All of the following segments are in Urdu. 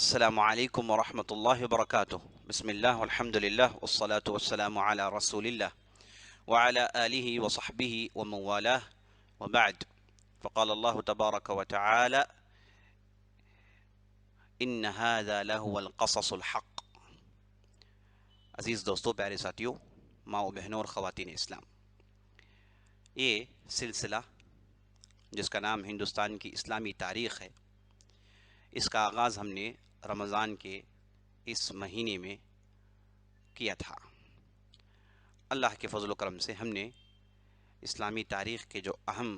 السلام علیکم ورحمۃ اللہ وبرکاتہ بسم اللہ والحمد للہ والصلاة والسلام علی رسول اللہ وعلى آلہ وصحبہ ومن والاه وبعد فقال اللہ تبارک وتعالی ان هذا لهو القصص الحق۔ عزیز دوستو، پیارے ساتھیو، ماں و بہنوں اور خواتین اسلام، یہ سلسلہ جس کا نام ہندوستان کی اسلامی تاریخ ہے، اس کا آغاز ہم نے رمضان کے اس مہینے میں کیا تھا۔ اللہ کے فضل و کرم سے ہم نے اسلامی تاریخ کے جو اہم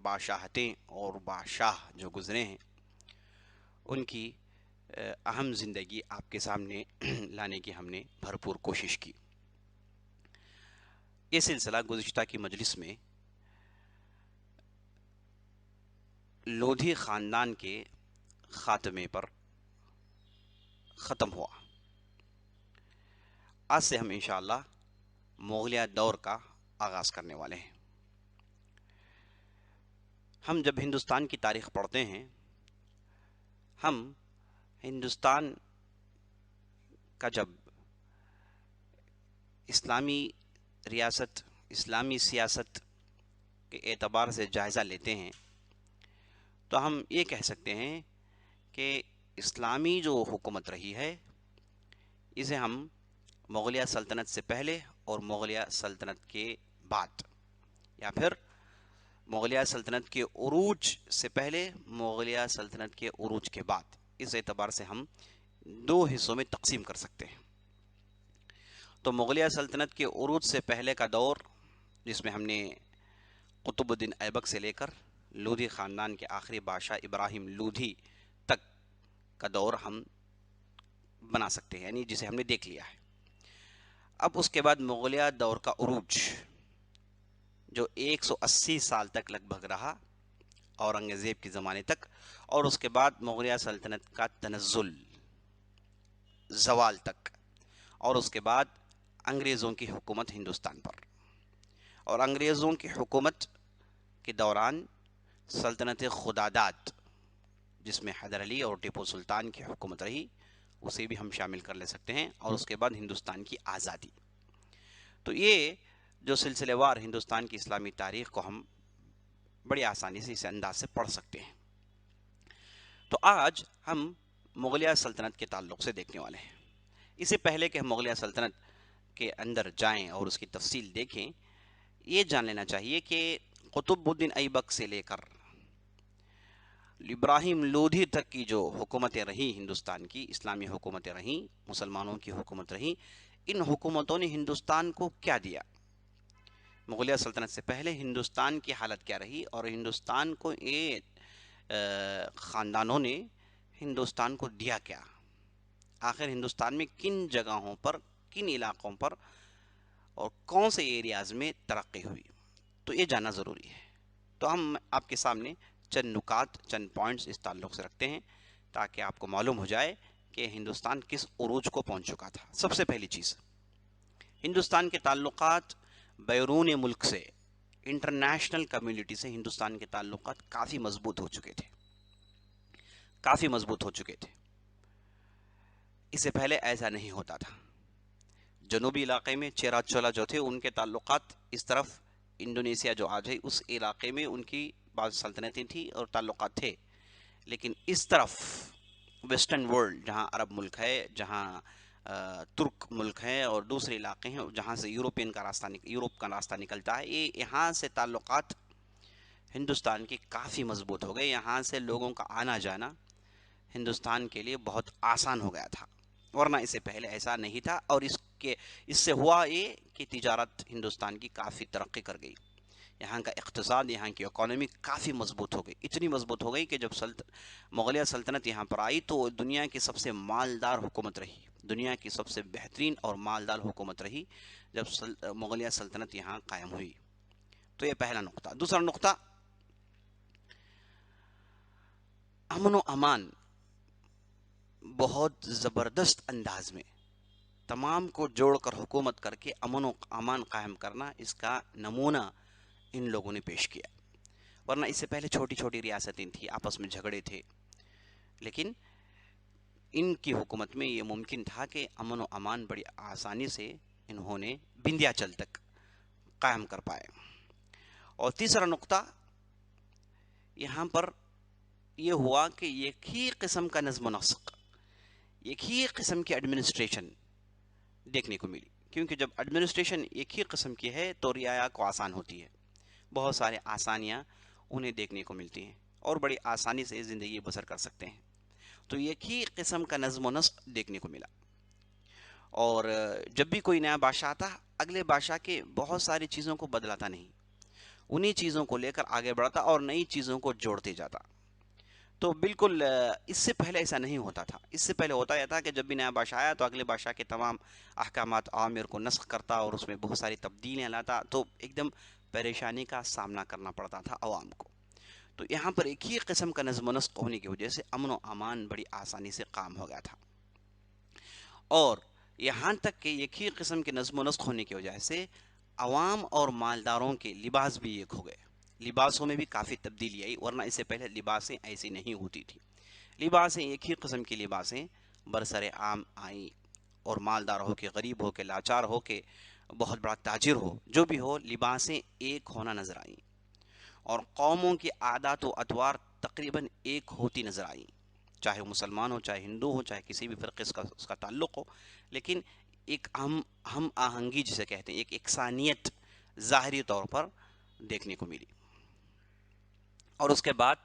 بادشاہتیں اور بادشاہ جو گزرے ہیں ان کی اہم زندگی آپ کے سامنے لانے کی ہم نے بھرپور کوشش کی۔ یہ سلسلہ گزشتہ کی مجلس میں لودھی خاندان کے خاتمے پر ختم ہوا۔ آج سے ہم انشاءاللہ مغلیہ دور کا آغاز کرنے والے ہیں۔ ہم جب ہندوستان کی تاریخ پڑھتے ہیں، ہم ہندوستان کا جب اسلامی ریاست، اسلامی سیاست کے اعتبار سے جائزہ لیتے ہیں تو ہم یہ کہہ سکتے ہیں کہ اسلامی جو حکومت رہی ہے اسے ہم مغلیہ سلطنت سے پہلے اور مغلیہ سلطنت کے بعد، یا پھر مغلیہ سلطنت کے عروج سے پہلے مغلیہ سلطنت کے عروج کے بعد، اس اعتبار سے ہم دو حصوں میں تقسیم کر سکتے ہیں۔ تو مغلیہ سلطنت کے عروج سے پہلے کا دور، جس میں ہم نے قطب الدین ایبک سے لے کر لودھی خاندان کے آخری بادشاہ ابراہیم لودھی تک کا دور ہم بنا سکتے ہیں، یعنی جسے ہم نے دیکھ لیا ہے۔ اب اس کے بعد مغلیہ دور کا عروج جو 180 سال تک لگ بھگ رہا، اورنگزیب کے زمانے تک، اور اس کے بعد مغلیہ سلطنت کا تنزل، زوال تک، اور اس کے بعد انگریزوں کی حکومت ہندوستان پر۔ اور انگریزوں کی حکومت کے دوران سلطنت خداداد، جس میں حیدر علی اور ٹیپو سلطان کی حکومت رہی، اسے بھی ہم شامل کر لے سکتے ہیں، اور اس کے بعد ہندوستان کی آزادی۔ تو یہ جو سلسلے وار ہندوستان کی اسلامی تاریخ کو ہم بڑی آسانی سے اس انداز سے پڑھ سکتے ہیں۔ تو آج ہم مغلیہ سلطنت کے تعلق سے دیکھنے والے ہیں۔ اس سے پہلے کہ ہم مغلیہ سلطنت کے اندر جائیں اور اس کی تفصیل دیکھیں، یہ جان لینا چاہیے کہ قطب الدین ایبک سے لے کر ابراہیم لودھی تک کی جو حکومتیں رہیں، ہندوستان کی اسلامی حکومتیں رہیں، مسلمانوں کی حکومت رہیں، ان حکومتوں نے ہندوستان کو کیا دیا؟ مغلیہ سلطنت سے پہلے ہندوستان کی حالت کیا رہی، اور ہندوستان کو خاندانوں نے ہندوستان کو دیا کیا؟ آخر ہندوستان میں کن جگہوں پر، کن علاقوں پر اور کون سے ایریاز میں ترقی ہوئی؟ تو یہ جاننا ضروری ہے۔ تو ہم آپ کے سامنے چند نکات، چند پوائنٹس اس تعلق سے رکھتے ہیں تاکہ آپ کو معلوم ہو جائے کہ ہندوستان کس عروج کو پہنچ چکا تھا۔ سب سے پہلی چیز، ہندوستان کے تعلقات بیرون ملک سے، انٹرنیشنل کمیونٹی سے ہندوستان کے تعلقات کافی مضبوط ہو چکے تھے، کافی مضبوط ہو چکے تھے۔ اس سے پہلے ایسا نہیں ہوتا تھا۔ جنوبی علاقے میں چیرا چولا جو تھے، ان کے تعلقات اس طرف انڈونیشیا جو آج ہے اس علاقے میں ان کی بعض سلطنتیں تھیں اور تعلقات تھے، لیکن اس طرف ویسٹرن ورلڈ، جہاں عرب ملک ہے، جہاں ترک ملک ہیں اور دوسرے علاقے ہیں جہاں سے یورپ کا راستہ نکلتا ہے، یہ یہاں سے تعلقات ہندوستان کے کافی مضبوط ہو گئے۔ یہاں سے لوگوں کا آنا جانا ہندوستان کے لیے بہت آسان ہو گیا تھا، ورنہ اس سے پہلے ایسا نہیں تھا۔ اور اس سے ہوا یہ کہ تجارت ہندوستان کی کافی ترقی کر گئی، یہاں کا اقتصاد، یہاں کی اکانومی کافی مضبوط ہو گئی، اتنی مضبوط ہو گئی کہ جب مغلیہ سلطنت یہاں پر آئی تو دنیا کی سب سے مالدار حکومت رہی، دنیا کی سب سے بہترین اور مالدار حکومت رہی جب مغلیہ سلطنت یہاں قائم ہوئی۔ تو یہ پہلا نقطہ۔ دوسرا نقطہ، امن و امان بہت زبردست انداز میں تمام کو جوڑ کر حکومت کر کے امن و امان قائم کرنا، اس کا نمونہ ان لوگوں نے پیش کیا۔ ورنہ اس سے پہلے چھوٹی چھوٹی ریاستیں تھیں، آپس میں جھگڑے تھے، لیکن ان کی حکومت میں یہ ممکن تھا کہ امن و امان بڑی آسانی سے انہوں نے وندھیاچل تک قائم کر پائے۔ اور تیسرا نقطہ یہاں پر یہ ہوا کہ ایک ہی قسم کا نظم و نسق، ایک ہی قسم کی ایڈمنسٹریشن دیکھنے کو ملی، کیونکہ جب ایڈمنسٹریشن ایک ہی قسم کی ہے تو رعایا کو آسان ہوتی ہے، بہت سارے آسانیاں انہیں دیکھنے کو ملتی ہیں اور بڑی آسانی سے زندگی بسر کر سکتے ہیں۔ تو ایک ہی قسم کا نظم و نسق دیکھنے کو ملا، اور جب بھی کوئی نیا بادشاہ آتا اگلے بادشاہ کے بہت ساری چیزوں کو بدلاتا نہیں، انہی چیزوں کو لے کر آگے بڑھتا اور نئی چیزوں کو جوڑتے جاتا۔ تو بالکل اس سے پہلے ایسا نہیں ہوتا تھا۔ اس سے پہلے ہوتا یہ تھا کہ جب بھی نیا بادشاہ آیا تو اگلے بادشاہ کے تمام احکامات عامر کو نسخ کرتا اور اس میں بہت ساری تبدیلیاں لاتا، تو ایک دم پریشانی کا سامنا کرنا پڑتا تھا عوام کو۔ تو یہاں پر ایک ہی قسم کا نظم و نسق ہونے کی وجہ سے امن و امان بڑی آسانی سے قائم ہو گیا تھا، اور یہاں تک کہ ایک ہی قسم کے نظم و نسق ہونے کی وجہ سے عوام اور مالداروں کے لباس بھی ایک ہو گئے، لباسوں میں بھی کافی تبدیلی آئی، ورنہ اس سے پہلے لباسیں ایسی نہیں ہوتی تھی۔ لباسیں ایک ہی قسم کی لباسیں برسر عام آئیں، اور مالدار ہو کے غریب ہو کے لاچار ہو کے بہت بڑا تاجر ہو، جو بھی ہو، لباسیں ایک ہونا نظر آئیں، اور قوموں کی عادات و اطوار تقریباً ایک ہوتی نظر آئیں، چاہے وہ مسلمان ہو، چاہے ہندو ہو، چاہے کسی بھی فرقے اس کا تعلق ہو، لیکن ایک ہم آہنگی جسے کہتے ہیں، ایک یکسانیت ظاہری طور پر دیکھنے کو ملی۔ اور اس کے بعد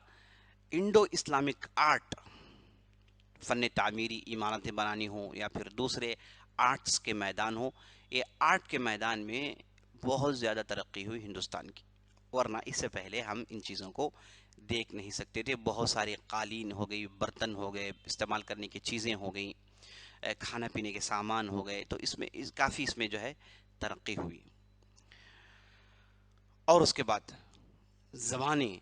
انڈو اسلامک آرٹ، فن تعمیری، عمارتیں بنانی ہوں یا پھر دوسرے آرٹس کے میدان ہوں، یہ آرٹ کے میدان میں بہت زیادہ ترقی ہوئی ہندوستان کی، ورنہ اس سے پہلے ہم ان چیزوں کو دیکھ نہیں سکتے تھے۔ بہت سارے قالین ہو گئی، برتن ہو گئے، استعمال کرنے کی چیزیں ہو گئیں، کھانا پینے کے سامان ہو گئے، تو اس میں کافی اس میں جو ہے ترقی ہوئی۔ اور اس کے بعد زبانیں،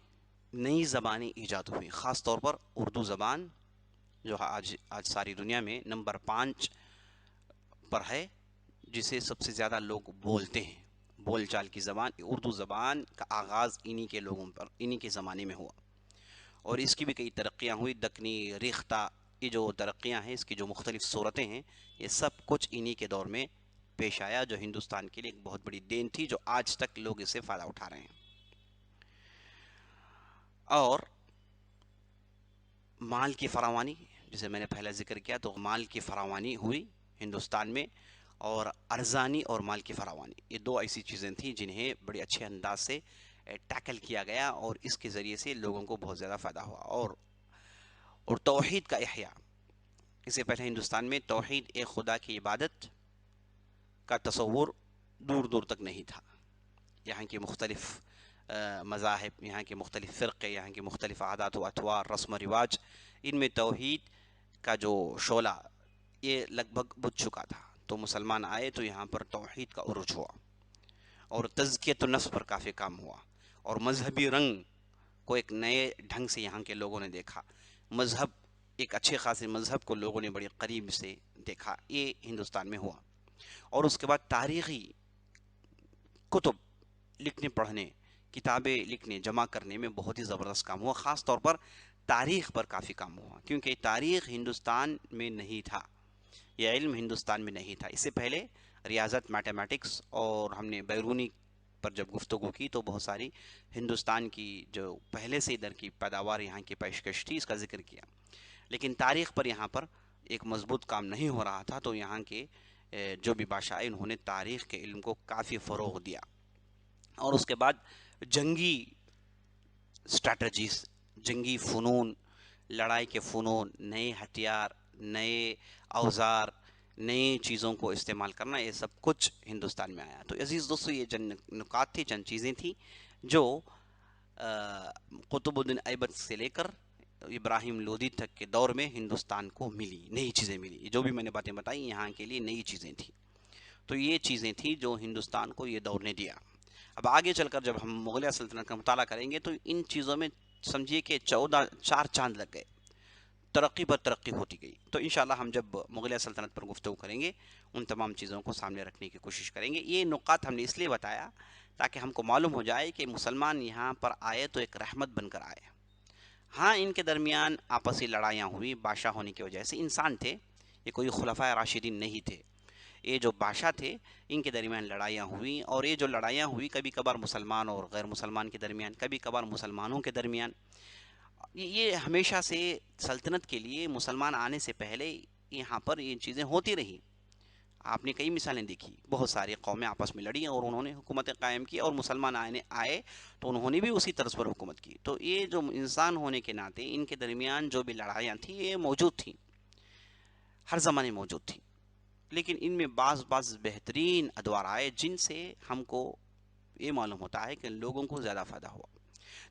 نئی زبانیں ایجاد ہوئی، خاص طور پر اردو زبان جو آج ساری دنیا میں نمبر 5 پر ہے، جسے سب سے زیادہ لوگ بولتے ہیں، بول چال کی زبان اردو زبان کا آغاز انہی کے لوگوں پر، انہی کے زمانے میں ہوا، اور اس کی بھی کئی ترقیاں ہوئی، دکنی، ریختہ، یہ جو ترقیاں ہیں، اس کی جو مختلف صورتیں ہیں، یہ سب کچھ انہی کے دور میں پیش آیا، جو ہندوستان کے لیے ایک بہت بڑی دین تھی، جو آج تک لوگ اس سے فائدہ اٹھا رہے ہیں۔ اور مال کی فراوانی، جسے میں نے پہلے ذکر کیا، تو مال کی فراوانی ہوئی ہندوستان میں، اور ارزانی اور مال کی فراوانی، یہ دو ایسی چیزیں تھیں جنہیں بڑے اچھے انداز سے ٹیکل کیا گیا، اور اس کے ذریعے سے لوگوں کو بہت زیادہ فائدہ ہوا۔ اور توحید کا احیاء، اس سے پہلے ہندوستان میں توحید، ایک خدا کی عبادت کا تصور دور دور تک نہیں تھا۔ یہاں کی مختلف مذاہب، یہاں کے مختلف فرقے، یہاں کی مختلف عادات و اطوار، رسم و رواج، ان میں توحید کا جو شعلہ یہ لگ بھگ بجھ چکا تھا، تو مسلمان آئے تو یہاں پر توحید کا عروج ہوا، اور تزکیۃ النفس پر کافی کام ہوا، اور مذہبی رنگ کو ایک نئے ڈھنگ سے یہاں کے لوگوں نے دیکھا، مذہب، ایک اچھے خاصے مذہب کو لوگوں نے بڑی قریب سے دیکھا، یہ ہندوستان میں ہوا۔ اور اس کے بعد تاریخی کتب لکھنے پڑھنے، کتابیں لکھنے جمع کرنے میں بہت ہی زبردست کام ہوا، خاص طور پر تاریخ پر کافی کام ہوا، کیونکہ تاریخ ہندوستان میں نہیں تھا، یہ علم ہندوستان میں نہیں تھا۔ اس سے پہلے ریاضت، میتھمیٹکس، اور ہم نے بیرونی پر جب گفتگو کی تو بہت ساری ہندوستان کی جو پہلے سے ادھر کی پیداوار یہاں کی پیشکش تھی، اس کا ذکر کیا، لیکن تاریخ پر یہاں پر ایک مضبوط کام نہیں ہو رہا تھا، تو یہاں کے جو بھی بادشاہ آئے انہوں نے تاریخ کے علم کو کافی فروغ دیا۔ اور اس کے بعد جنگی اسٹریٹجیز، جنگی فنون، لڑائی کے فنون، نئے ہتھیار، نئے اوزار، نئی چیزوں کو استعمال کرنا، یہ سب کچھ ہندوستان میں آیا۔ تو عزیز دوستو، یہ چند نکات تھی، چند چیزیں تھیں جو قطب الدین ایبک سے لے کر ابراہیم لودھی تک کے دور میں ہندوستان کو ملی، نئی چیزیں ملی، جو بھی میں نے باتیں بتائی یہاں کے لیے نئی چیزیں تھیں۔ تو یہ چیزیں تھیں جو ہندوستان کو یہ دور نے دیا۔ اب آگے چل کر جب ہم مغلیہ سلطنت کا مطالعہ کریں گے تو ان چیزوں میں سمجھیے کہ 4 چاند لگ گئے، ترقی پر ترقی ہوتی گئی۔ تو انشاءاللہ ہم جب مغلیہ سلطنت پر گفتگو کریں گے ان تمام چیزوں کو سامنے رکھنے کی کوشش کریں گے۔ یہ نکات ہم نے اس لیے بتایا تاکہ ہم کو معلوم ہو جائے کہ مسلمان یہاں پر آئے تو ایک رحمت بن کر آئے، ہاں ان کے درمیان آپسی لڑائیاں ہوئی بادشاہ ہونے کی وجہ سے، انسان تھے، یہ کوئی خلفائے راشدین نہیں تھے، یہ جو بادشاہ تھے ان کے درمیان لڑائیاں ہوئیں، اور یہ جو لڑائیاں ہوئی کبھی کبھار مسلمان اور غیر مسلمان کے درمیان، کبھی کبھار مسلمانوں کے درمیان، یہ ہمیشہ سے سلطنت کے لیے مسلمان آنے سے پہلے یہاں پر یہ چیزیں ہوتی رہی۔ آپ نے کئی مثالیں دیکھی، بہت ساری قومیں آپس میں لڑیں اور انہوں نے حکومتیں قائم کی، اور مسلمان آئے تو انہوں نے بھی اسی طرز پر حکومت کی۔ تو یہ جو انسان ہونے کے ناطے ان کے درمیان جو بھی لڑائیاں تھیں یہ موجود تھیں، ہر زمانے موجود تھیں، لیکن ان میں بعض بہترین ادوار آئے جن سے ہم کو یہ معلوم ہوتا ہے کہ لوگوں کو زیادہ فائدہ ہوا۔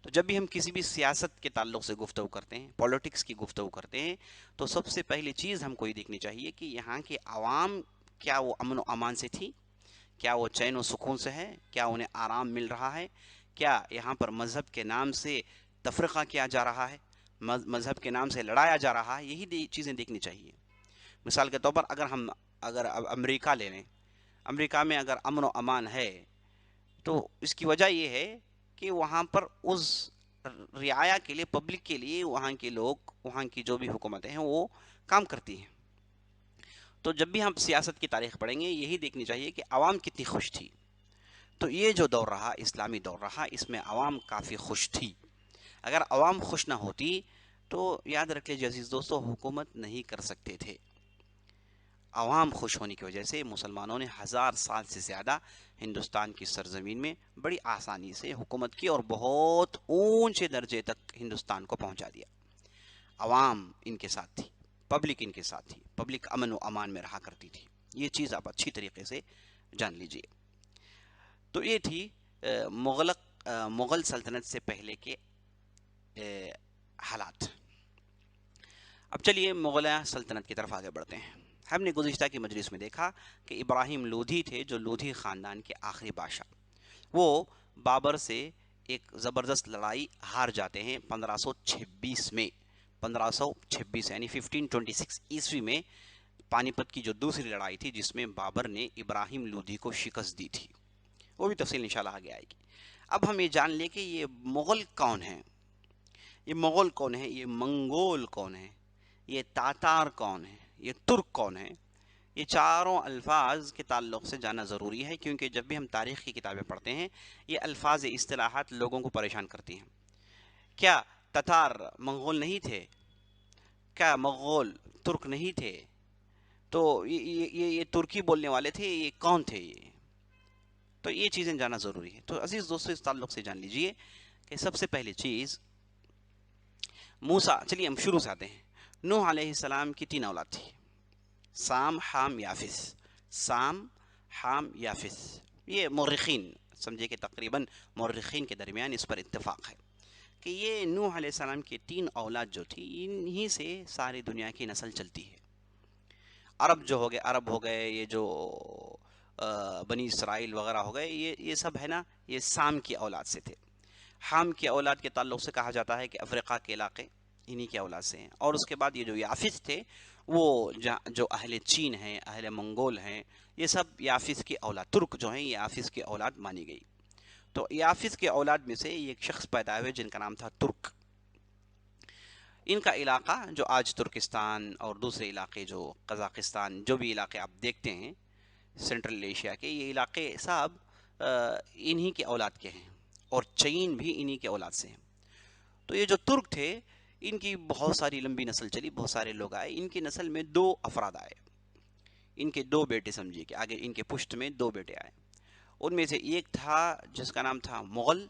تو جب بھی ہم کسی بھی سیاست کے تعلق سے گفتگو کرتے ہیں، پولیٹکس کی گفتگو کرتے ہیں، تو سب سے پہلی چیز ہم کو یہ دیکھنی چاہیے کہ یہاں کے عوام کیا وہ امن و امان سے تھی، کیا وہ چین و سکون سے ہے، کیا انہیں آرام مل رہا ہے، کیا یہاں پر مذہب کے نام سے تفرقہ کیا جا رہا ہے، مذہب کے نام سے لڑایا جا رہا ہے، یہی چیزیں دیکھنی چاہیے۔ مثال کے طور پر اگر امریکہ لے لیں، امریکہ میں اگر امن و امان ہے تو اس کی وجہ یہ ہے کہ وہاں پر اس رعایا کے لیے، پبلک کے لیے وہاں کے لوگ، وہاں کی جو بھی حکومتیں ہیں وہ کام کرتی ہیں۔ تو جب بھی ہم سیاست کی تاریخ پڑھیں گے یہی دیکھنی چاہیے کہ عوام کتنی خوش تھی۔ تو یہ جو دور رہا، اسلامی دور رہا، اس میں عوام کافی خوش تھی۔ اگر عوام خوش نہ ہوتی تو یاد رکھ لیجیے عزیز دوستو، حکومت نہیں کر سکتے تھے۔ عوام خوش ہونے کی وجہ سے مسلمانوں نے 1000 سال سے زیادہ ہندوستان کی سرزمین میں بڑی آسانی سے حکومت کی اور بہت اونچے درجے تک ہندوستان کو پہنچا دیا۔ عوام ان کے ساتھ تھی، پبلک ان کے ساتھ تھی، پبلک امن و امان میں رہا کرتی تھی۔ یہ چیز آپ اچھی طریقے سے جان لیجئے۔ تو یہ تھی مغل سلطنت سے پہلے کے حالات۔ اب چلیے مغلیہ سلطنت کی طرف آگے بڑھتے ہیں۔ ہم نے گزشتہ کی مجلس میں دیکھا کہ ابراہیم لودھی تھے، جو لودھی خاندان کے آخری بادشاہ، وہ بابر سے ایک زبردست لڑائی ہار جاتے ہیں 1526 میں، 1526 یعنی 1526 عیسوی میں پانی پت کی جو دوسری لڑائی تھی جس میں بابر نے ابراہیم لودھی کو شکست دی تھی، وہ بھی تفصیل انشاءاللہ آگے آئے گی۔ اب ہم یہ جان لیں کہ یہ مغل کون ہیں، یہ مغل کون ہیں، یہ منگول کون ہیں، یہ تاتار کون ہیں، یہ ترک کون ہیں۔ یہ چاروں الفاظ کے تعلق سے جاننا ضروری ہے، کیونکہ جب بھی ہم تاریخ کی کتابیں پڑھتے ہیں یہ الفاظ اصطلاحات لوگوں کو پریشان کرتی ہیں۔ کیا تتار منگول نہیں تھے؟ کیا مغول ترک نہیں تھے؟ تو یہ ترکی بولنے والے تھے، یہ کون تھے؟ تو یہ چیزیں جاننا ضروری ہے۔ تو عزیز دوستو اس تعلق سے جان لیجئے کہ سب سے پہلی چیز موسیٰ، چلیے ہم شروع سے آتے ہیں۔ نوح علیہ السلام کی 3 اولاد تھی، سام، حام، یافس۔ سام، حام، یافس، یہ مورخین سمجھے کہ تقریباً مورخین کے درمیان اس پر اتفاق ہے کہ یہ نوح علیہ السلام کی 3 اولاد جو تھی انہی سے ساری دنیا کی نسل چلتی ہے۔ عرب ہو گئے، یہ جو بنی اسرائیل وغیرہ ہو گئے، یہ سب ہے نا، یہ سام کی اولاد سے تھے۔ حام کی اولاد کے تعلق سے کہا جاتا ہے کہ افریقہ کے علاقے انہی کی اولاد سے ہیں۔ اور اس کے بعد یہ جو یافس تھے وہ جو اہل چین ہیں، اہل منگول ہیں، یہ سب یافس کی اولاد، ترک جو ہیں یہ یافس کی اولاد مانی گئی۔ تو یافس کے اولاد میں سے ایک شخص پیدا ہوئے جن کا نام تھا ترک۔ ان کا علاقہ جو آج ترکستان اور دوسرے علاقے جو قزاقستان، جو بھی علاقے آپ دیکھتے ہیں سنٹرل ایشیا کے، یہ علاقے صاحب انہی کے اولاد کے ہیں، اور چین بھی انہی کے اولاد سے ہیں۔ تو یہ جو ترک تھے ان کی بہت ساری لمبی نسل چلی، بہت سارے لوگ آئے، ان کی نسل میں 2 افراد آئے، ان کے 2 بیٹے سمجھیے کہ آگے ان کے پشت میں 2 بیٹے آئے۔ ان میں سے ایک تھا جس کا نام تھا مغل،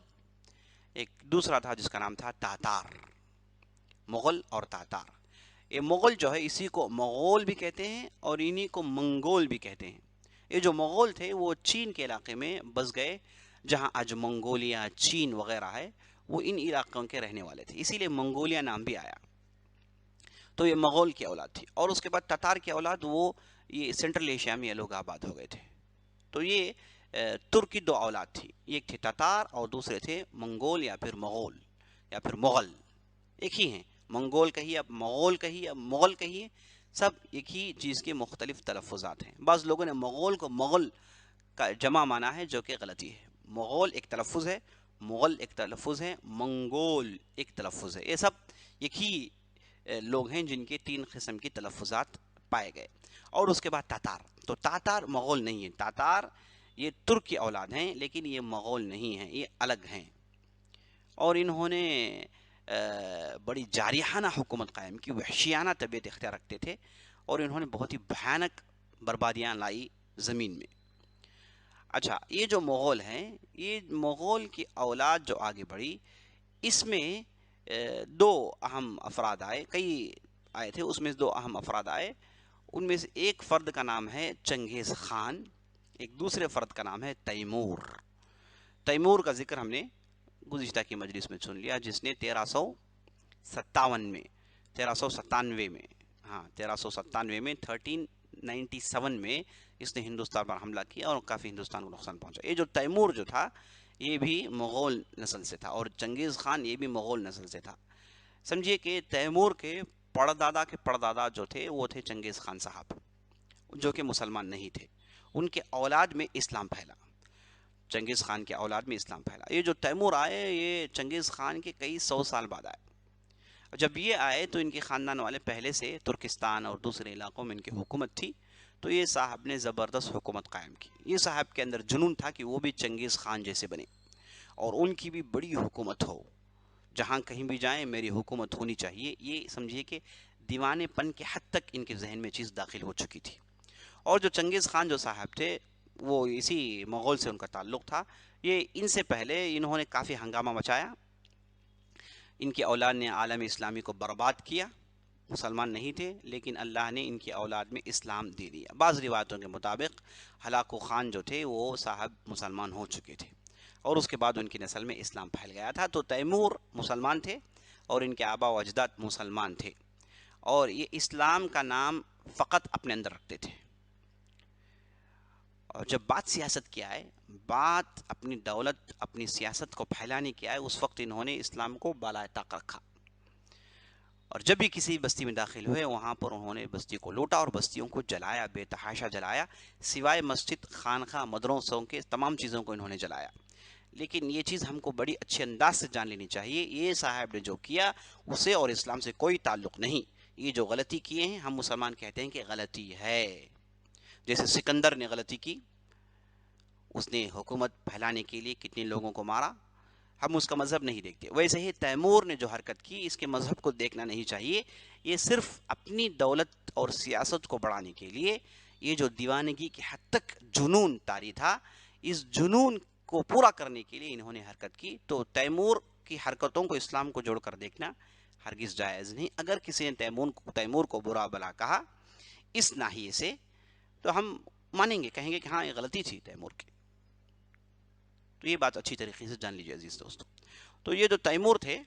ایک دوسرا تھا جس کا نام تھا تاتار۔ مغل اور تاتار، یہ مغل جو ہے اسی کو مغول بھی کہتے ہیں اور انہی کو منگول بھی کہتے ہیں۔ یہ جو مغول تھے وہ چین کے علاقے میں بس گئے، جہاں آج منگولیا، چین وغیرہ ہے، وہ ان علاقوں کے رہنے والے تھے، اسی لیے منگولیا نام بھی آیا۔ تو یہ مغول کی اولاد تھی، اور اس کے بعد تتار کی اولاد، وہ یہ سنٹرل ایشیا میں یہ لوگ آباد ہو گئے تھے۔ تو یہ ترک کی 2 اولاد تھی، ایک تھے تتار اور دوسرے تھے منگول یا پھر مغول یا پھر مغل، ایک ہی ہیں۔ منگول کہیے، اب مغول کہیے، اب مغل کہیے، سب ایک ہی چیز کے مختلف تلفظات ہیں۔ بعض لوگوں نے مغول کو مغل کا جمع مانا ہے، جو کہ غلطی ہے۔ مغول ایک تلفظ ہے، مغل ایک تلفظ ہے، منگول ایک تلفظ ہے، یہ سب ایک ہی لوگ ہیں جن کے 3 قسم کی تلفظات پائے گئے۔ اور اس کے بعد تاتار، تو تاتار مغول نہیں ہیں، تاتار یہ ترک کی اولاد ہیں، لیکن یہ مغول نہیں ہیں، یہ الگ ہیں، اور انہوں نے بڑی جارحانہ حکومت قائم کی، وحشیانہ طبیعت اختیار رکھتے تھے، اور انہوں نے بہت ہی بھیانک بربادیاں لائی زمین میں۔ اچھا، یہ جو مغول ہیں، یہ مغول کی اولاد جو آگے بڑھی، اس میں 2 اہم افراد آئے، کئی آئے تھے، اس میں 2 اہم افراد آئے، ان میں سے ایک فرد کا نام ہے چنگیز خان، ایک دوسرے فرد کا نام ہے تیمور۔ تیمور کا ذکر ہم نے گزشتہ کی مجلس میں سن لیا، جس نے 1397 میں 1397 میں اس نے ہندوستان پر حملہ کیا اور کافی ہندوستان کو نقصان پہنچا۔ یہ جو تیمور جو تھا یہ بھی مغول نسل سے تھا، اور چنگیز خان یہ بھی مغول نسل سے تھا۔ سمجھیے کہ تیمور کے پڑدادا کے پڑدادا جو تھے وہ تھے چنگیز خان صاحب، جو کہ مسلمان نہیں تھے، ان کے اولاد میں اسلام پھیلا، چنگیز خان کے اولاد میں اسلام پھیلا۔ یہ جو تیمور آئے یہ چنگیز خان کے کئی 100 سال بعد آئے۔ جب یہ آئے تو ان کے خاندان والے پہلے سے ترکستان اور دوسرے علاقوں میں ان کی حکومت تھی، تو یہ صاحب نے زبردست حکومت قائم کی۔ یہ صاحب کے اندر جنون تھا کہ وہ بھی چنگیز خان جیسے بنے اور ان کی بھی بڑی حکومت ہو، جہاں کہیں بھی جائیں میری حکومت ہونی چاہیے۔ یہ سمجھیے کہ دیوانے پن کے حد تک ان کے ذہن میں چیز داخل ہو چکی تھی۔ اور جو چنگیز خان جو صاحب تھے وہ اسی مغول سے ان کا تعلق تھا۔ یہ ان سے پہلے انہوں نے کافی ہنگامہ مچایا، ان کی اولاد نے عالم اسلامی کو برباد کیا، مسلمان نہیں تھے لیکن اللہ نے ان کی اولاد میں اسلام دے دیا۔ بعض روایتوں کے مطابق ہلاکو خان جو تھے وہ صاحب مسلمان ہو چکے تھے، اور اس کے بعد ان کی نسل میں اسلام پھیل گیا تھا۔ تو تیمور مسلمان تھے اور ان کے آبا و اجداد مسلمان تھے، اور یہ اسلام کا نام فقط اپنے اندر رکھتے تھے۔ اور جب بات سیاست کی آئے، بات اپنی دولت اپنی سیاست کو پھیلانے کی آئے، اس وقت انہوں نے اسلام کو بالائے طاق رکھا، اور جب بھی کسی بستی میں داخل ہوئے وہاں پر انہوں نے بستی کو لوٹا اور بستیوں کو جلایا، بے تحاشا جلایا، سوائے مسجد، خانقاہ، مدرسوں کے تمام چیزوں کو انہوں نے جلایا۔ لیکن یہ چیز ہم کو بڑی اچھے انداز سے جان لینی چاہیے، یہ صاحب نے جو کیا اسے اور اسلام سے کوئی تعلق نہیں۔ یہ جو غلطی کیے ہیں ہم مسلمان کہتے ہیں کہ غلطی ہے، جیسے سکندر نے غلطی کی، اس نے حکومت پھیلانے کے لیے کتنے لوگوں کو مارا، ہم اس کا مذہب نہیں دیکھتے۔ ویسے ہی تیمور نے جو حرکت کی اس کے مذہب کو دیکھنا نہیں چاہیے، یہ صرف اپنی دولت اور سیاست کو بڑھانے کے لیے یہ جو دیوانگی کی حد تک جنون طاری تھا، اس جنون کو پورا کرنے کے لیے انہوں نے حرکت کی۔ تو تیمور کی حرکتوں کو اسلام کو جوڑ کر دیکھنا ہرگز جائز نہیں۔ اگر کسی نے تیمور کو برا بلا کہا اس ناحیے سے تو ہم مانیں گے، کہیں گے کہ ہاں یہ غلطی تھی تیمور کی۔ تو یہ بات اچھی طریقے سے جان لیجیے عزیز دوستو۔ تو یہ جو تیمور تھے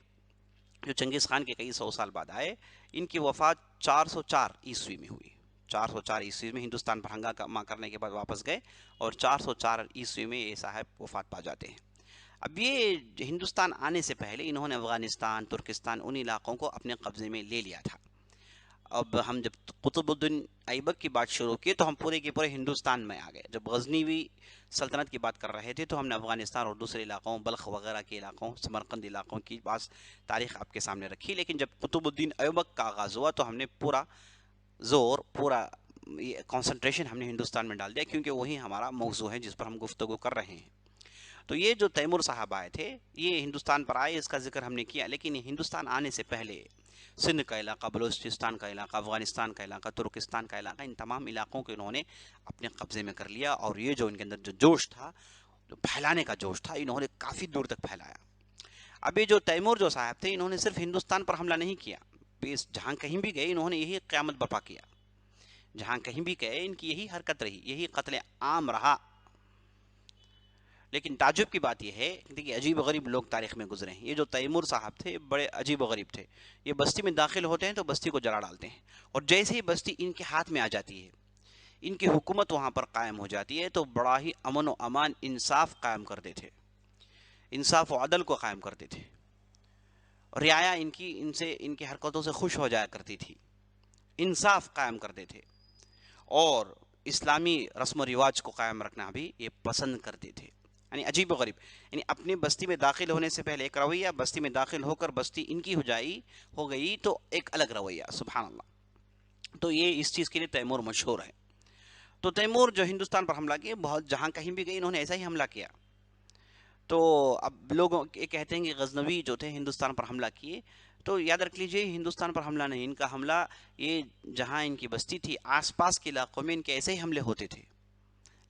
جو چنگیز خان کے کئی 100 سال بعد آئے، ان کی وفات 404 عیسوی میں ہوئی۔ 404 عیسوی میں ہندوستان پر ہنگامہ کرنے کے بعد واپس گئے، اور 404 عیسوی میں یہ صاحب وفات پا جاتے ہیں۔ اب یہ ہندوستان آنے سے پہلے انہوں نے افغانستان، ترکستان، ان علاقوں کو اپنے قبضے میں لے لیا تھا۔ اب ہم جب قطب الدین ایبک کی بات شروع کی تو ہم پورے کے پورے ہندوستان میں آ گئے۔ جب غزنوی سلطنت کی بات کر رہے تھے تو ہم نے افغانستان اور دوسرے علاقوں، بلخ وغیرہ کے علاقوں، سمرقند علاقوں کی بات تاریخ آپ کے سامنے رکھی، لیکن جب قطب الدین ایبک کا آغاز ہوا تو ہم نے پورا زور، پورا کنسنٹریشن ہم نے ہندوستان میں ڈال دیا، کیونکہ وہی ہمارا موضوع ہے جس پر ہم گفتگو کر رہے ہیں۔ تو یہ جو تیمور صاحب آئے تھے یہ ہندوستان پر آئے، اس کا ذکر ہم نے کیا، لیکن ہندوستان آنے سے پہلے سندھ کا علاقہ، بلوچستان کا علاقہ، افغانستان کا علاقہ، ترکستان کا علاقہ، ان تمام علاقوں کو انہوں نے اپنے قبضے میں کر لیا، اور یہ جو ان کے اندر جو جوش تھا، جو پھیلانے کا جوش تھا، انہوں نے کافی دور تک پھیلایا۔ اب یہ جو تیمور جو صاحب تھے انہوں نے صرف ہندوستان پر حملہ نہیں کیا، جہاں کہیں بھی گئے انہوں نے یہی قیامت برپا کیا، جہاں کہیں بھی گئے ان کی یہی حرکت رہی، یہی قتل عام رہا۔ لیکن تعجب کی بات یہ ہے کہ عجیب و غریب لوگ تاریخ میں گزرے ہیں۔ یہ جو تیمور صاحب تھے بڑے عجیب و غریب تھے، یہ بستی میں داخل ہوتے ہیں تو بستی کو جلا ڈالتے ہیں، اور جیسے ہی بستی ان کے ہاتھ میں آ جاتی ہے، ان کی حکومت وہاں پر قائم ہو جاتی ہے، تو بڑا ہی امن و امان، انصاف قائم کرتے تھے، انصاف و عدل کو قائم کرتے تھے، رعایا ان کی حرکتوں سے خوش ہو جایا کرتی تھی، انصاف قائم کرتے تھے، اور اسلامی رسم و رواج کو قائم رکھنا بھی یہ پسند کرتے تھے۔ یعنی عجیب و غریب، یعنی اپنی بستی میں داخل ہونے سے پہلے ایک رویہ، بستی میں داخل ہو کر بستی ان کی ہو گئی تو ایک الگ رویہ، سبحان اللہ۔ تو یہ اس چیز کے لیے تیمور مشہور ہے۔ تو تیمور جو ہندوستان پر حملہ کیا، بہت جہاں کہیں بھی گئے انہوں نے ایسا ہی حملہ کیا۔ تو اب لوگ یہ کہتے ہیں کہ غزنوی جو تھے ہندوستان پر حملہ کیے، تو یاد رکھ لیجئے ہندوستان پر حملہ نہیں، ان کا حملہ یہ جہاں ان کی بستی تھی آس پاس کے علاقوں میں ان کے ایسے ہی حملے ہوتے تھے۔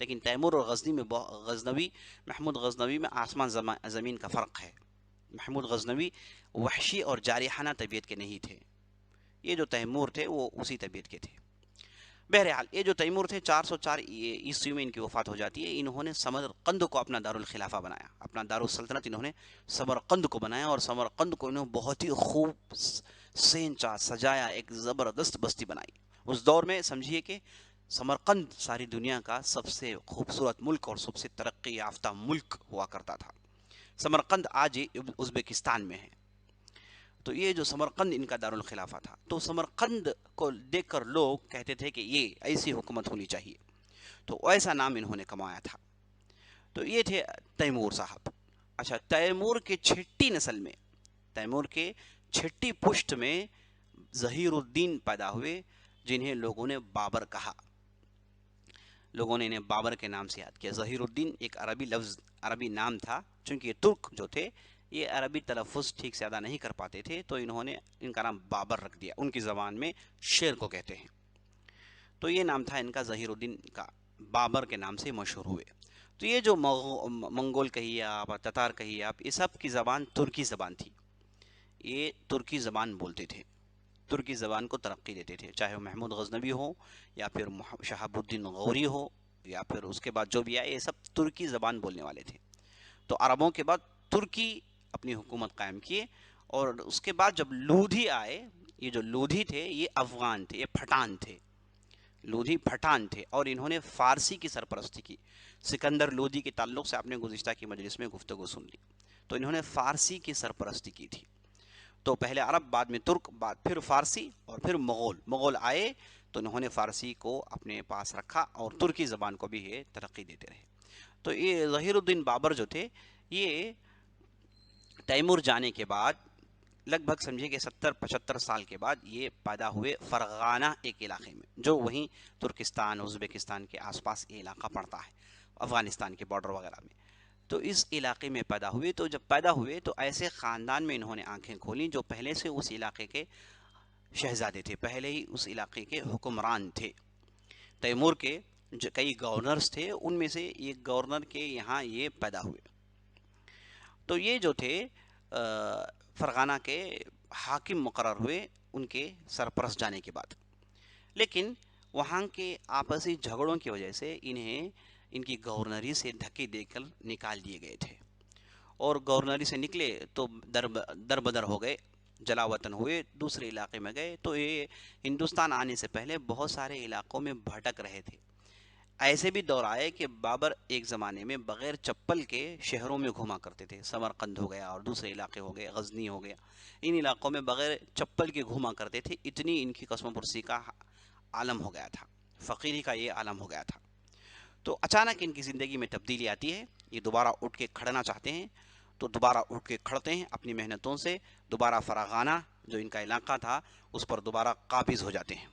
لیکن تیمور اور غزنوی، محمود غزنوی میں آسمان زمین کا فرق ہے۔ محمود غزنوی وحشی اور جارحانہ طبیعت کے نہیں تھے، یہ جو تیمور تھے وہ اسی طبیعت کے تھے۔ بہرحال یہ جو تیمور تھے 404 عیسوی میں ان کی وفات ہو جاتی ہے۔ انہوں نے سمرقند کو اپنا دارالخلافہ بنایا، اپنا دارالسلطنت انہوں نے سمرقند کو بنایا، اور سمرقند کو انہوں نے بہت ہی خوب سینچا سجایا، ایک زبردست بستی بنائی۔ اس دور میں سمجھیے کہ سمرقند ساری دنیا کا سب سے خوبصورت ملک اور سب سے ترقی یافتہ ملک ہوا کرتا تھا۔ سمرقند آج ازبکستان میں ہے۔ تو یہ جو سمرقند ان کا دارالخلافہ تھا، تو سمرقند کو دیکھ کر لوگ کہتے تھے کہ یہ ایسی حکومت ہونی چاہیے، تو ایسا نام انہوں نے کمایا تھا۔ تو یہ تھے تیمور صاحب۔ اچھا، تیمور کے چھٹی نسل میں، تیمور کے چھٹی پشت میں ظہیر الدین پیدا ہوئے، جنہیں لوگوں نے بابر کہا۔ لوگوں نے انہیں بابر کے نام سے یاد کیا۔ ظہیر الدین ایک عربی نام تھا، چونکہ یہ ترک جو تھے یہ عربی تلفظ ٹھیک سے ادا نہیں کر پاتے تھے، تو انہوں نے ان کا نام بابر رکھ دیا۔ ان کی زبان میں شیر کو کہتے ہیں، تو یہ نام تھا ان کا ظہیر الدین کا، بابر کے نام سے مشہور ہوئے۔ تو یہ جو منگول کہیے آپ، تتار کہیے آپ، یہ سب کی زبان ترکی زبان تھی، یہ ترکی زبان بولتے تھے، ترکی زبان کو ترقی دیتے تھے، چاہے وہ محمود غزنوی ہو یا پھر شہاب الدین غوری ہو یا پھر اس کے بعد جو بھی آئے، یہ سب ترکی زبان بولنے والے تھے۔ تو عربوں کے بعد ترکی اپنی حکومت قائم کیے، اور اس کے بعد جب لودھی آئے، یہ جو لودھی تھے یہ افغان تھے، یہ پٹھان تھے، لودھی پٹھان تھے، اور انہوں نے فارسی کی سرپرستی کی۔ سکندر لودھی کے تعلق سے آپ نے گزشتہ کی مجلس میں گفتگو سن لی، تو انہوں نے فارسی کی سرپرستی کی تھی۔ تو پہلے عرب، بعد میں ترک، بعد پھر فارسی، اور پھر مغول آئے تو انہوں نے فارسی کو اپنے پاس رکھا اور ترکی زبان کو بھی یہ ترقی دیتے رہے۔ تو یہ ظہیر الدین بابر جو تھے، یہ تیمور جانے کے بعد لگ بھگ سمجھے کہ 70-75 سال کے بعد یہ پیدا ہوئے فرغانہ ایک علاقے میں، جو وہیں ترکستان، ازبکستان کے آس پاس یہ علاقہ پڑتا ہے، افغانستان کے بارڈر وغیرہ میں۔ تو اس علاقے میں پیدا ہوئے، تو جب پیدا ہوئے تو ایسے خاندان میں انہوں نے آنکھیں کھولیں جو پہلے سے اس علاقے کے شہزادے تھے، پہلے ہی اس علاقے کے حکمران تھے۔ تیمور کے جو کئی گورنرز تھے، ان میں سے ایک گورنر کے یہاں یہ پیدا ہوئے۔ تو یہ جو تھے فرغانہ کے حاکم مقرر ہوئے ان کے سرپرست جانے کے بعد، لیکن وہاں کے آپسی جھگڑوں کی وجہ سے انہیں ان کی گورنری سے دھکے دے کر نکال دیے گئے تھے، اور گورنری سے نکلے تو در بدر ہو گئے، جلا وطن ہوئے، دوسرے علاقے میں گئے۔ تو یہ ہندوستان آنے سے پہلے بہت سارے علاقوں میں بھٹک رہے تھے۔ ایسے بھی دور آئے کہ بابر ایک زمانے میں بغیر چپل کے شہروں میں گھوما کرتے تھے، سمرقند ہو گیا اور دوسرے علاقے ہو گئے، غزنی ہو گیا، ان علاقوں میں بغیر چپل کے گھوما کرتے تھے، اتنی ان کی قسم پرسی کا عالم ہو گیا تھا، فقیری کا یہ عالم ہو گیا تھا۔ تو اچانک ان کی زندگی میں تبدیلی آتی ہے، یہ دوبارہ اٹھ کے کھڑنا چاہتے ہیں، تو دوبارہ اٹھ کے کھڑتے ہیں اپنی محنتوں سے، دوبارہ فرغانہ جو ان کا علاقہ تھا اس پر دوبارہ قابض ہو جاتے ہیں،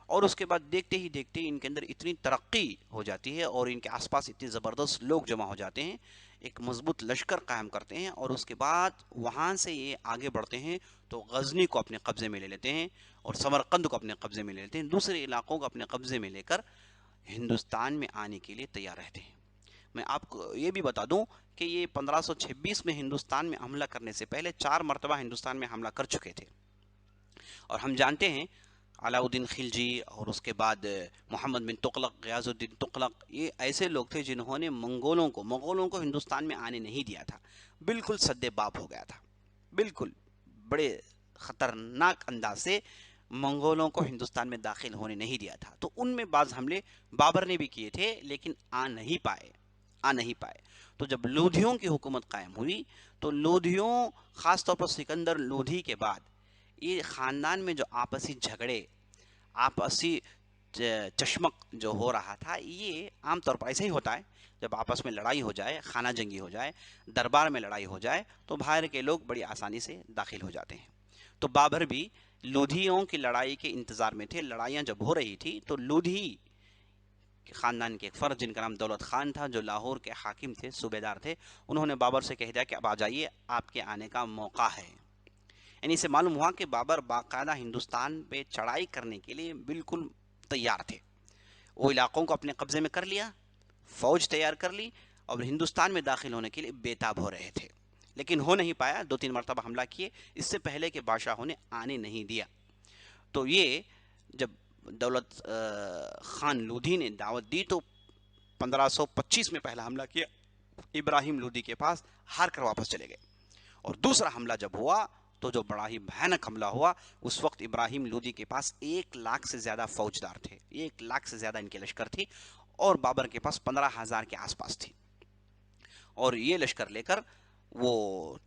اور اس کے بعد دیکھتے ہی دیکھتے ان کے اندر اتنی ترقی ہو جاتی ہے اور ان کے آس پاس اتنے زبردست لوگ جمع ہو جاتے ہیں، ایک مضبوط لشکر قائم کرتے ہیں، اور اس کے بعد وہاں سے یہ آگے بڑھتے ہیں تو غزنی کو اپنے قبضے میں لے لیتے ہیں اور سمرقند کو اپنے قبضے میں لے لیتے ہیں، دوسرے علاقوں کو اپنے قبضے میں لے کر ہندوستان میں آنے کے لیے تیار رہتے ہیں۔ میں آپ کو یہ بھی بتا دوں کہ یہ 1526 میں ہندوستان میں حملہ کرنے سے پہلے 4 مرتبہ ہندوستان میں حملہ کر چکے تھے، اور ہم جانتے ہیں علاء الدین خلجی اور اس کے بعد محمد بن تغلق، غیاث الدین تغلق، یہ ایسے لوگ تھے جنہوں نے مغولوں کو ہندوستان میں آنے نہیں دیا تھا، بالکل سد باب ہو گیا تھا، بالکل بڑے خطرناک انداز سے منگولوں کو ہندوستان میں داخل ہونے نہیں دیا تھا۔ تو ان میں بعض حملے بابر نے بھی کیے تھے، لیکن آ نہیں پائے۔ تو جب لودھیوں کی حکومت قائم ہوئی تو لودھیوں، خاص طور پر سکندر لودھی کے بعد، یہ خاندان میں جو آپسی جھگڑے، آپسی چشمک جو ہو رہا تھا، یہ عام طور پر ایسا ہی ہوتا ہے جب آپس میں لڑائی ہو جائے، خانہ جنگی ہو جائے، دربار میں لڑائی ہو جائے تو باہر کے لوگ بڑی آسانی سے داخل ہو جاتے ہیں۔ تو بابر بھی لودھیوں کی لڑائی کے انتظار میں تھے۔ لڑائیاں جب ہو رہی تھی تو لودھی خاندان کے ایک فرد جن کا نام دولت خان تھا، جو لاہور کے حاکم تھے، صوبیدار تھے، انہوں نے بابر سے کہہ دیا کہ اب آ جائیے، آپ کے آنے کا موقع ہے۔ یعنی اسے معلوم ہوا کہ بابر باقاعدہ ہندوستان پہ چڑھائی کرنے کے لیے بالکل تیار تھے۔ وہ علاقوں کو اپنے قبضے میں کر لیا، فوج تیار کر لی اور ہندوستان میں داخل ہونے کے لیے بےتاب ہو رہے تھے، لیکن ہو نہیں پایا۔ 2-3 مرتبہ حملہ کیے، اس سے پہلے کہ بادشاہوں نے آنے نہیں دیا۔ تو یہ جب دولت خان لودھی نے دعوت دی تو 1525 میں پہلا حملہ کیا ابراہیم لودھی کے پاس، ہار کر واپس چلے گئے۔ اور دوسرا حملہ جب ہوا تو جو بڑا ہی بھیانک حملہ ہوا، اس وقت ابراہیم لودھی کے پاس 1 لاکھ سے زیادہ فوجدار تھے، 1 لاکھ سے زیادہ ان کے لشکر تھی، اور بابر کے پاس 15,000 کے آس پاس تھی۔ اور یہ لشکر لے کر وہ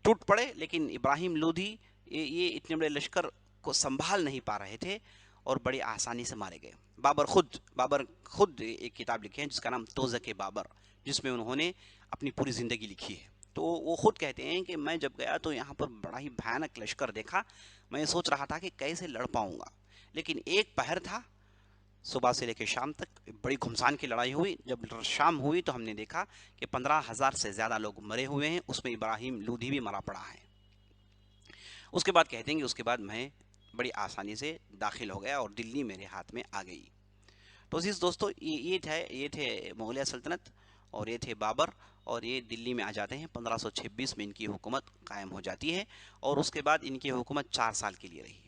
ٹوٹ پڑے، لیکن ابراہیم لودھی یہ اتنے بڑے لشکر کو سنبھال نہیں پا رہے تھے اور بڑی آسانی سے مارے گئے۔ بابر خود ایک کتاب لکھی ہے جس کا نام توزک بابر، جس میں انہوں نے اپنی پوری زندگی لکھی ہے۔ تو وہ خود کہتے ہیں کہ میں جب گیا تو یہاں پر بڑا ہی بھیانک لشکر دیکھا، میں سوچ رہا تھا کہ کیسے لڑ پاؤں گا، لیکن ایک پہر تھا، صبح سے لے کے شام تک بڑی گھمسان کی لڑائی ہوئی۔ جب شام ہوئی تو ہم نے دیکھا کہ 15,000 سے زیادہ لوگ مرے ہوئے ہیں، اس میں ابراہیم لودھی بھی مرا پڑا ہے۔ اس کے بعد کہتے ہیں کہ اس کے بعد میں بڑی آسانی سے داخل ہو گیا اور دلی میرے ہاتھ میں آ گئی۔ تو عزیز دوستو، یہ تھے مغلیہ سلطنت، اور یہ تھے بابر، اور یہ دلی میں آ جاتے ہیں۔ 1526 میں ان کی حکومت قائم ہو جاتی ہے، اور اس کے بعد ان کی حکومت 4 سال کے لیے رہی،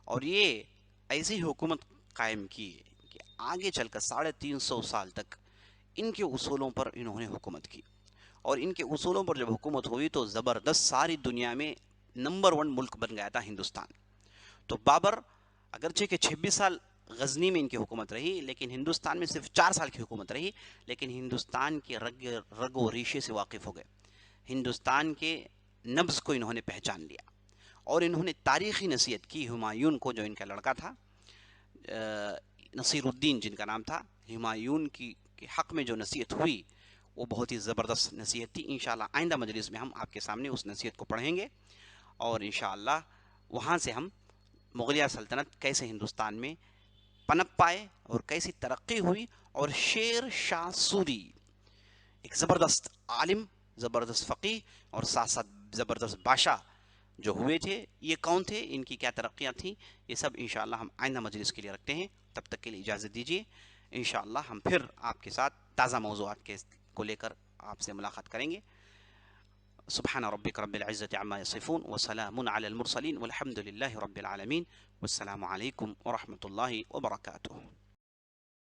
اور یہ ایسی حکومت قائم کی کہ آگے چل کر 350 سال تک ان کے اصولوں پر انہوں نے حکومت کی۔ اور ان کے اصولوں پر جب حکومت ہوئی تو زبردست، ساری دنیا میں نمبر 1 ملک بن گیا تھا ہندوستان۔ تو بابر اگرچہ کہ 26 سال غزنی میں ان کی حکومت رہی، لیکن ہندوستان میں صرف 4 سال کی حکومت رہی، لیکن ہندوستان کے رگ و ریشے سے واقف ہو گئے، ہندوستان کے نبض کو انہوں نے پہچان لیا، اور انہوں نے تاریخی نصیحت کی۔ ہمایون کو، جو ان کا لڑکا تھا، نصیر الدین جن کا نام تھا، ہمایون کی حق میں جو نصیحت ہوئی وہ بہت ہی زبردست نصیحت تھی۔ انشاءاللہ آئندہ مجلس میں ہم آپ کے سامنے اس نصیحت کو پڑھیں گے، اور انشاءاللہ وہاں سے ہم مغلیہ سلطنت کیسے ہندوستان میں پنپ پائے اور کیسی ترقی ہوئی، اور شیر شاہ سوری ایک زبردست عالم، زبردست فقیہ، اور ساتھ ساتھ زبردست بادشاہ جو ہوئے تھے، یہ کون تھے، ان کی کیا ترقیاں تھیں، یہ سب انشاءاللہ ہم آئندہ مجلس کے لیے رکھتے ہیں۔ تب تک کے لیے اجازت دیجیے، انشاءاللہ ہم پھر آپ کے ساتھ تازہ موضوعات کو لے کر آپ سے ملاقات کریں گے۔ سبحان ربک رب العزة عما يصفون وسلام على المرسلين والحمد لله رب العالمين، والسلام علیکم ورحمۃ اللہ وبرکاتہ۔